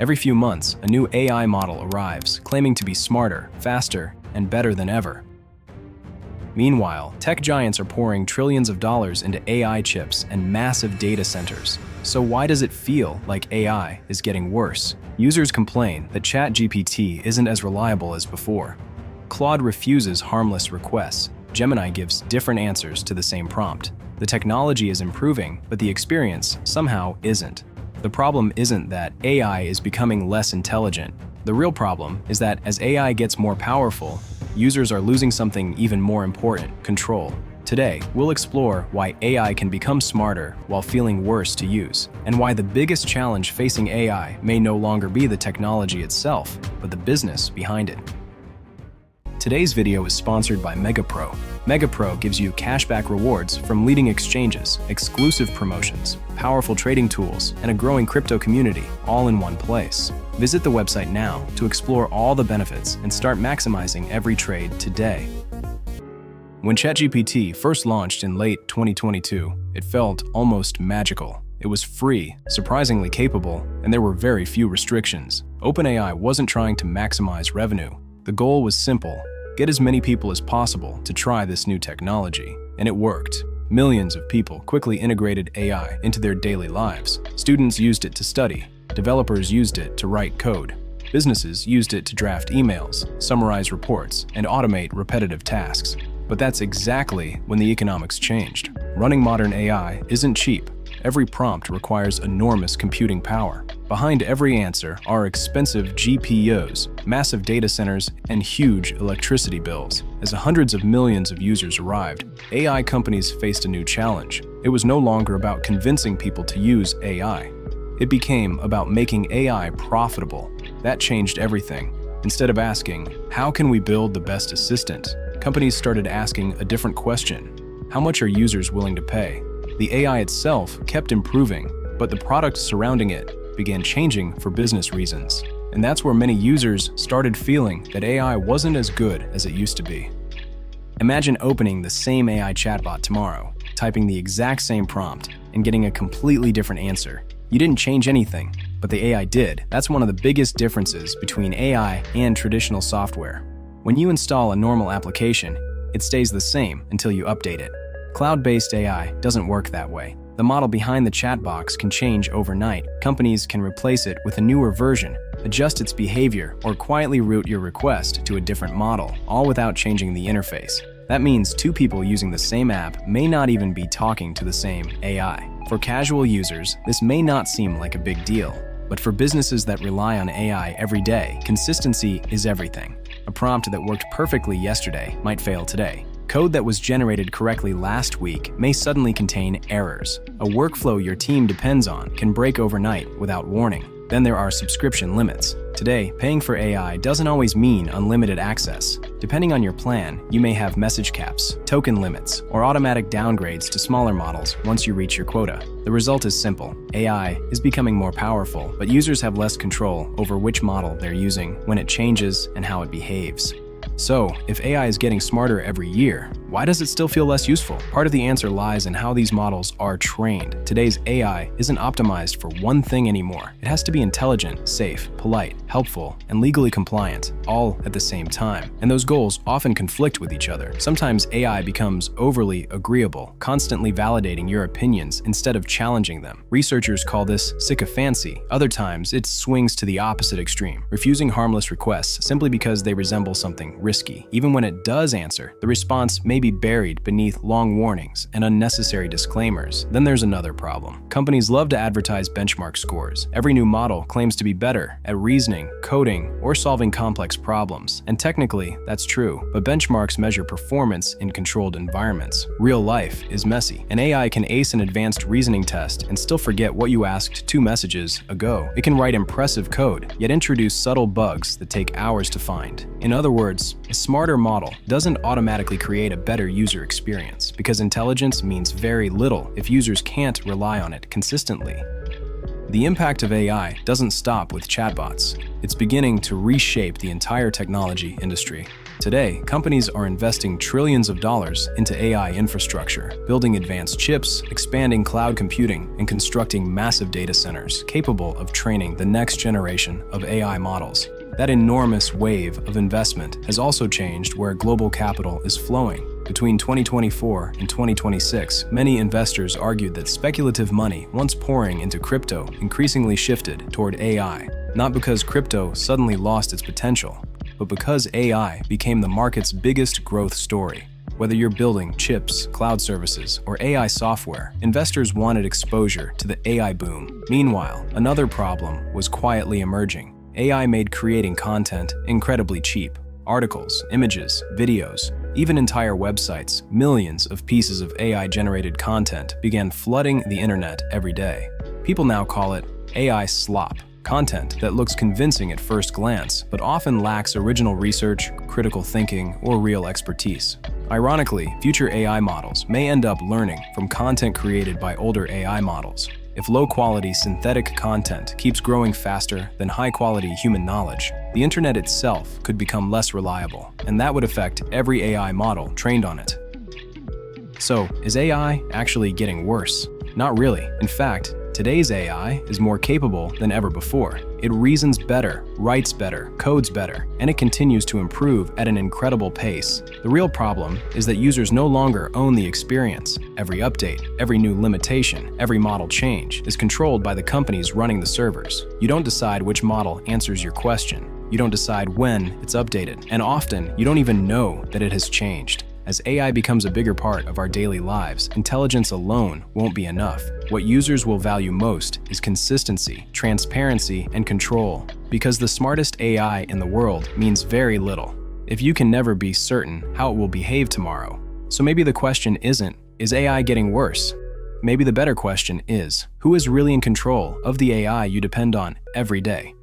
Every few months, a new AI model arrives, claiming to be smarter, faster, and better than ever. Meanwhile, tech giants are pouring trillions of dollars into AI chips and massive data centers. So why does it feel like AI is getting worse? Users complain that ChatGPT isn't as reliable as before. Claude refuses harmless requests. Gemini gives different answers to the same prompt. The technology is improving, but the experience somehow isn't. The problem isn't that AI is becoming less intelligent. The real problem is that as AI gets more powerful, users are losing something even more important: control. Today, we'll explore why AI can become smarter while feeling worse to use, and why the biggest challenge facing AI may no longer be the technology itself, but the business behind it. Today's video is sponsored by MegaPro. MegaPro gives you cashback rewards from leading exchanges, exclusive promotions, powerful trading tools, and a growing crypto community, all in one place. Visit the website now to explore all the benefits and start maximizing every trade today. When ChatGPT first launched in late 2022, it felt almost magical. It was free, surprisingly capable, and there were very few restrictions. OpenAI wasn't trying to maximize revenue. The goal was simple: get as many people as possible to try this new technology. And it worked. Millions of people quickly integrated AI into their daily lives. Students used it to study. Developers used it to write code. Businesses used it to draft emails, summarize reports, and automate repetitive tasks. But that's exactly when the economics changed. Running modern AI isn't cheap. Every prompt requires enormous computing power. Behind every answer are expensive GPUs, massive data centers, and huge electricity bills. As hundreds of millions of users arrived, AI companies faced a new challenge. It was no longer about convincing people to use AI. It became about making AI profitable. That changed everything. Instead of asking, "How can we build the best assistant?" companies started asking a different question: how much are users willing to pay? The AI itself kept improving, but the products surrounding it began changing for business reasons. And that's where many users started feeling that AI wasn't as good as it used to be. Imagine opening the same AI chatbot tomorrow, typing the exact same prompt, and getting a completely different answer. You didn't change anything, but the AI did. That's one of the biggest differences between AI and traditional software. When you install a normal application, it stays the same until you update it. Cloud-based AI doesn't work that way. The model behind the chat box can change overnight. Companies can replace it with a newer version, adjust its behavior, or quietly route your request to a different model, all without changing the interface. That means two people using the same app may not even be talking to the same AI. For casual users, this may not seem like a big deal, but for businesses that rely on AI every day, consistency is everything. A prompt that worked perfectly yesterday might fail today. Code that was generated correctly last week may suddenly contain errors. A workflow your team depends on can break overnight without warning. Then there are subscription limits. Today, paying for AI doesn't always mean unlimited access. Depending on your plan, you may have message caps, token limits, or automatic downgrades to smaller models once you reach your quota. The result is simple. AI is becoming more powerful, but users have less control over which model they're using, when it changes, and how it behaves. So, if AI is getting smarter every year, why does it still feel less useful? Part of the answer lies in how these models are trained. Today's AI isn't optimized for one thing anymore. It has to be intelligent, safe, polite, helpful, and legally compliant, all at the same time. And those goals often conflict with each other. Sometimes AI becomes overly agreeable, constantly validating your opinions instead of challenging them. Researchers call this sycophancy. Other times, it swings to the opposite extreme, refusing harmless requests simply because they resemble something risky. Even when it does answer, the response may be buried beneath long warnings and unnecessary disclaimers. Then there's another problem. Companies love to advertise benchmark scores. Every new model claims to be better at reasoning, coding, or solving complex problems. And technically, that's true, but benchmarks measure performance in controlled environments. Real life is messy. An AI can ace an advanced reasoning test and still forget what you asked 2 messages ago. It can write impressive code, yet introduce subtle bugs that take hours to find. In other words, a smarter model doesn't automatically create a better user experience, because intelligence means very little if users can't rely on it consistently. The impact of AI doesn't stop with chatbots. It's beginning to reshape the entire technology industry. Today, companies are investing trillions of dollars into AI infrastructure, building advanced chips, expanding cloud computing, and constructing massive data centers capable of training the next generation of AI models. That enormous wave of investment has also changed where global capital is flowing. Between 2024 and 2026, many investors argued that speculative money once pouring into crypto increasingly shifted toward AI, not because crypto suddenly lost its potential, but because AI became the market's biggest growth story. Whether you're building chips, cloud services, or AI software, investors wanted exposure to the AI boom. Meanwhile, another problem was quietly emerging. AI made creating content incredibly cheap. Articles, images, videos, even entire websites, millions of pieces of AI-generated content began flooding the internet every day. People now call it AI slop, content that looks convincing at first glance, but often lacks original research, critical thinking, or real expertise. Ironically, future AI models may end up learning from content created by older AI models. If low-quality synthetic content keeps growing faster than high-quality human knowledge, the internet itself could become less reliable, and that would affect every AI model trained on it. So, is AI actually getting worse? Not really. In fact, today's AI is more capable than ever before. It reasons better, writes better, codes better, and it continues to improve at an incredible pace. The real problem is that users no longer own the experience. Every update, every new limitation, every model change is controlled by the companies running the servers. You don't decide which model answers your question. You don't decide when it's updated, and often you don't even know that it has changed. As AI becomes a bigger part of our daily lives, intelligence alone won't be enough. What users will value most is consistency, transparency, and control, because the smartest AI in the world means very little if you can never be certain how it will behave tomorrow. So maybe the question isn't, is AI getting worse? Maybe the better question is, who is really in control of the AI you depend on every day?